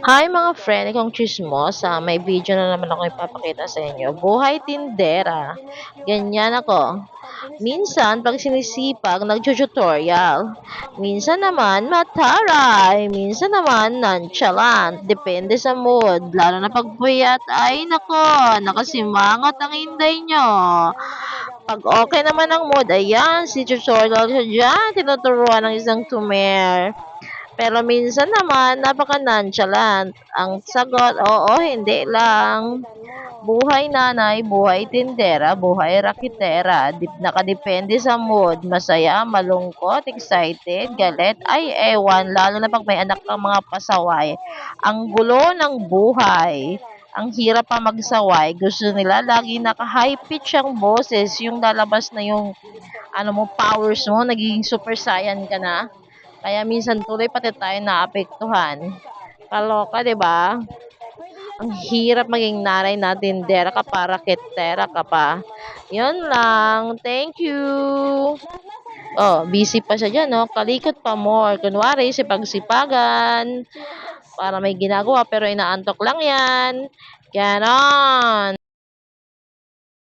Hi mga friend, ikong chismosa. May video na naman ako ipapakita sa inyo. Buhay tindera. Ganyan ako. Minsan, pag sinisipag, nagtututorial. Minsan naman, mataray. Minsan naman, nonchalant. Depende sa mood. Lalo na pag puyat, ay nako, nakasimangot ang inday nyo. Pag okay naman ang mood, ayan, si tutorial siya dyan. Tinuturuan ng isang tumer. Pero minsan naman, napaka-nonchalant. Ang sagot, oo, hindi lang. Buhay nanay, buhay tindera, buhay rakitera. Nakadepende sa mood. Masaya, malungkot, excited, galit. Ay, ewan. Lalo na pag may anak kang mga pasaway. Ang gulo ng buhay. Ang hirap pa magsaway. Gusto nila lagi naka-high pitch ang boses. Yung lalabas na yung powers mo. Nagiging super saiyan ka na. Kaya minsan tuloy pati tayo naapektuhan. Kaloka, 'di ba? Ang hirap maging nanay na tindera ka para kitera ka pa. 'Yun lang. Thank you. Oh, busy pa siya diyan, no? Kalikot pa more. Kunwari, sipag-sipagan. Para may ginagawa pero inaantok lang 'yan. Ganon.